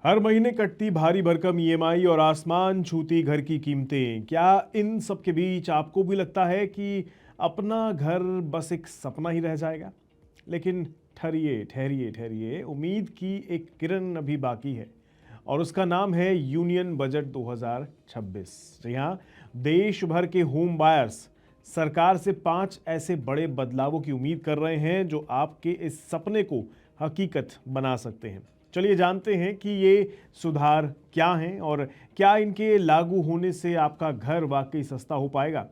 हर महीने कटती भारी भरकम ईएमआई और आसमान छूती घर की कीमतें, क्या इन सब के बीच आपको भी लगता है कि अपना घर बस एक सपना ही रह जाएगा? लेकिन ठहरिए ठहरिए ठहरिए, उम्मीद की एक किरण अभी बाकी है और उसका नाम है यूनियन बजट 2026। जी हाँ, देश भर के होम बायर्स सरकार से 5 ऐसे बड़े बदलावों की उम्मीद कर रहे हैं जो आपके इस सपने को हकीकत बना सकते हैं। चलिए जानते हैं कि ये सुधार क्या हैं और क्या इनके लागू होने से आपका घर वाकई सस्ता हो पाएगा।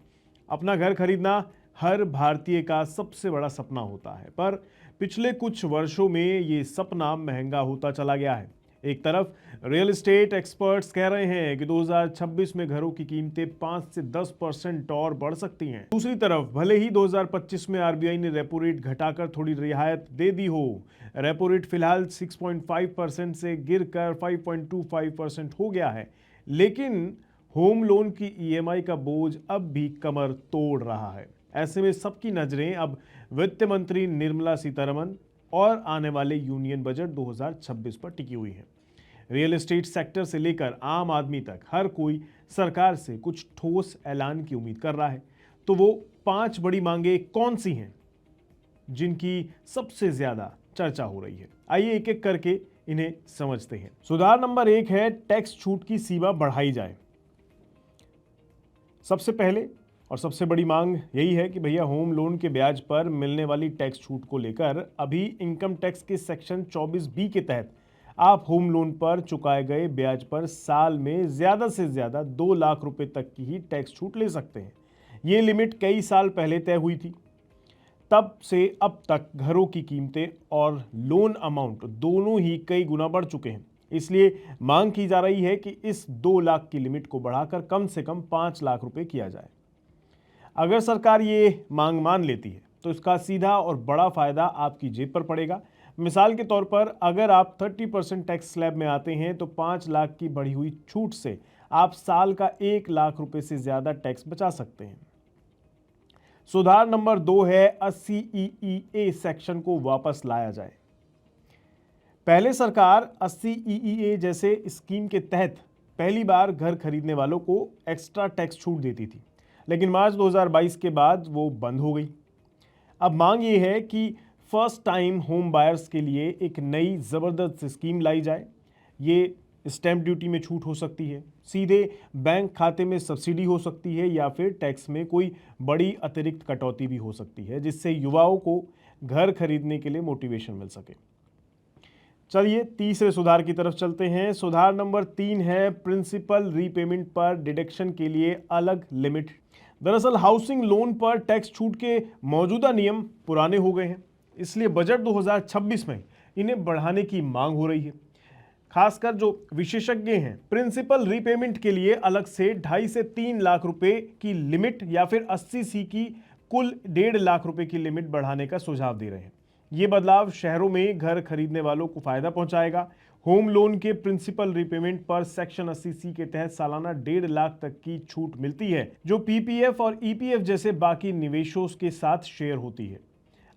अपना घर खरीदना हर भारतीय का सबसे बड़ा सपना होता है, पर पिछले कुछ वर्षों में ये सपना महंगा होता चला गया है। एक तरफ रियल एस्टेट एक्सपर्ट्स कह रहे हैं कि 2026 में घरों की कीमतें 5 से 10% और बढ़ सकती हैं। दूसरी तरफ भले ही 2025 में आरबीआई ने रेपो रेट घटाकर थोड़ी रियायत दे दी हो, रेपो रेट फिलहाल 6.5% से गिरकर 5.25% हो गया है, लेकिन होम लोन की ईएमआई का बोझ अब भी कमर तोड़ रहा है। ऐसे में सबकी नजरें अब वित्त मंत्री निर्मला सीतारमण और आने वाले यूनियन बजट 2026 पर टिकी हुई है। रियल एस्टेट सेक्टर से लेकर आम आदमी तक हर कोई सरकार से कुछ ठोस ऐलान की उम्मीद कर रहा है। तो वो 5 बड़ी मांगे कौन सी हैं जिनकी सबसे ज्यादा चर्चा हो रही है? आइए एक एक करके इन्हें समझते हैं। सुधार नंबर 1 है टैक्स छूट की सीमा बढ़ाई जाए। सबसे पहले और सबसे बड़ी मांग यही है कि भैया होम लोन के ब्याज पर मिलने वाली टैक्स छूट को लेकर अभी इनकम टैक्स के सेक्शन 24B के तहत आप होम लोन पर चुकाए गए ब्याज पर साल में ज्यादा से ज्यादा 2 लाख रुपए तक की ही टैक्स छूट ले सकते हैं। ये लिमिट कई साल पहले तय हुई थी। तब से अब तक घरों की कीमतें और लोन अमाउंट दोनों ही कई गुना बढ़ चुके हैं। इसलिए मांग की जा रही है कि इस 2 लाख की लिमिट को बढ़ाकर कम से कम 5 लाख रुपए किया जाए। अगर सरकार ये मांग मान लेती है तो इसका सीधा और बड़ा फायदा आपकी जेब पर पड़ेगा। मिसाल के तौर पर अगर आप 30% टैक्स स्लैब में आते हैं तो 5 लाख की बढ़ी हुई छूट से आप साल का 1 लाख रुपए से ज्यादा टैक्स बचा सकते हैं। सुधार नंबर 2 है 80 सेक्शन को वापस लाया जाए। पहले सरकार 80 जैसे स्कीम के तहत पहली बार घर खरीदने वालों को एक्स्ट्रा टैक्स छूट देती थी, लेकिन मार्च 2022 के बाद वो बंद हो गई। अब मांग ये है कि फर्स्ट टाइम होम बायर्स के लिए एक नई ज़बरदस्त स्कीम लाई जाए। ये स्टैंप ड्यूटी में छूट हो सकती है, सीधे बैंक खाते में सब्सिडी हो सकती है, या फिर टैक्स में कोई बड़ी अतिरिक्त कटौती भी हो सकती है, जिससे युवाओं को घर खरीदने के लिए मोटिवेशन मिल सके। चलिए तीसरे सुधार की तरफ चलते हैं। सुधार नंबर 3 है प्रिंसिपल रीपेमेंट पर डिडक्शन के लिए अलग लिमिट। दरअसल हाउसिंग लोन पर टैक्स छूट के मौजूदा नियम पुराने हो गए हैं, इसलिए बजट 2026 में इन्हें बढ़ाने की मांग हो रही है। खासकर जो विशेषज्ञ हैं प्रिंसिपल रीपेमेंट के लिए अलग से 2.5 से 3 लाख रुपए की लिमिट या फिर 80C की कुल 1.5 लाख रुपए की लिमिट बढ़ाने का सुझाव दे रहे हैं। ये बदलाव शहरों में घर खरीदने वालों को फायदा पहुंचाएगा। होम लोन के प्रिंसिपल रीपेमेंट पर सेक्शन 80C के तहत सालाना 1.5 लाख तक की छूट मिलती है, जो पीपीएफ और ईपीएफ जैसे बाकी निवेशों के साथ शेयर होती है।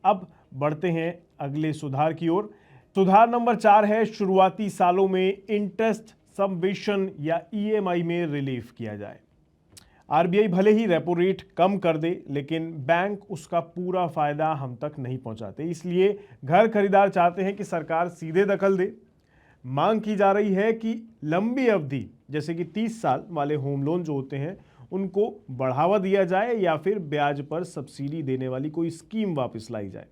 अब बढ़ते हैं अगले सुधार की ओर। सुधार नंबर 4 है शुरुआती सालों में इंटरेस्ट सबवेशन या ईएमआई में रिलीफ किया जाए। आरबीआई भले ही रेपो रेट कम कर दे, लेकिन बैंक उसका पूरा फायदा हम तक नहीं पहुंचाते। इसलिए घर खरीदार चाहते हैं कि सरकार सीधे दखल दे। मांग की जा रही है कि लंबी अवधि जैसे कि 30 साल वाले होम लोन जो होते हैं उनको बढ़ावा दिया जाए, या फिर ब्याज पर सब्सिडी देने वाली कोई स्कीम वापस लाई जाए।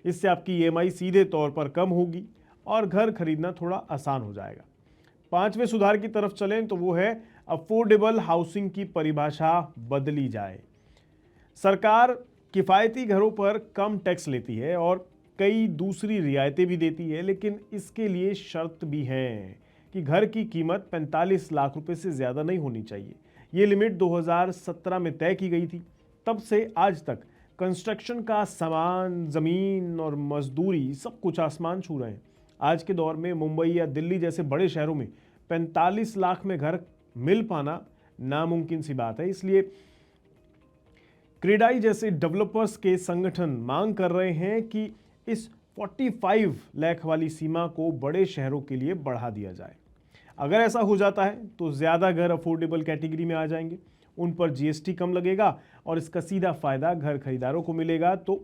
इससे आपकी ईएमआई सीधे तौर पर कम होगी और घर खरीदना थोड़ा आसान हो जाएगा। 5वें सुधार की तरफ चलें तो वो है अफोर्डेबल हाउसिंग की परिभाषा बदली जाए। सरकार किफ़ायती घरों पर कम टैक्स लेती है और कई दूसरी रियायतें भी देती है, लेकिन इसके लिए शर्त भी है कि घर की कीमत 45 लाख रुपए से ज़्यादा नहीं होनी चाहिए। ये लिमिट 2017 में तय की गई थी। तब से आज तक कंस्ट्रक्शन का सामान, ज़मीन और मजदूरी सब कुछ आसमान छू रहे हैं। आज के दौर में मुंबई या दिल्ली जैसे बड़े शहरों में 45 लाख में घर मिल पाना नामुमकिन सी बात है। इसलिए क्रेडाई जैसे डेवलपर्स के संगठन मांग कर रहे हैं कि इस 45 लाख वाली सीमा को बड़े शहरों के लिए बढ़ा दिया जाए। अगर ऐसा हो जाता है तो ज़्यादा घर अफोर्डेबल कैटेगरी में आ जाएंगे, उन पर जीएसटी कम लगेगा और इसका सीधा फायदा घर खरीदारों को मिलेगा। तो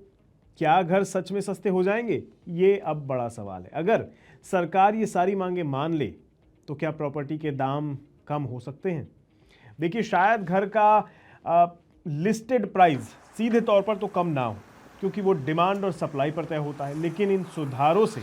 क्या घर सच में सस्ते हो जाएंगे, ये अब बड़ा सवाल है। अगर सरकार ये सारी मांगे मान ले तो क्या प्रॉपर्टी के दाम कम हो सकते हैं? देखिए, शायद घर का लिस्टेड प्राइस सीधे तौर पर तो कम ना हो, क्योंकि वो डिमांड और सप्लाई पर तय होता है, लेकिन इन सुधारों से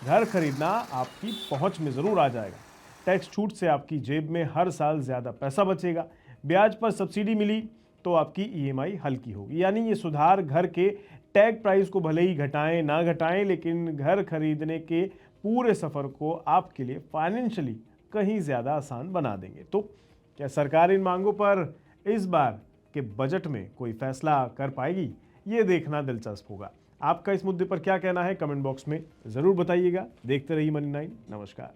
घर खरीदना आपकी पहुंच में ज़रूर आ जाएगा। टैक्स छूट से आपकी जेब में हर साल ज़्यादा पैसा बचेगा, ब्याज पर सब्सिडी मिली तो आपकी ईएमआई हल्की होगी। यानी ये सुधार घर के टैग प्राइस को भले ही घटाएं ना घटाएं, लेकिन घर खरीदने के पूरे सफ़र को आपके लिए फाइनेंशियली कहीं ज़्यादा आसान बना देंगे। तो क्या सरकार इन मांगों पर इस बार के बजट में कोई फैसला कर पाएगी, ये देखना दिलचस्प होगा। आपका इस मुद्दे पर क्या कहना है, कमेंट बॉक्स में ज़रूर बताइएगा। देखते रहिए मनी 9। नमस्कार।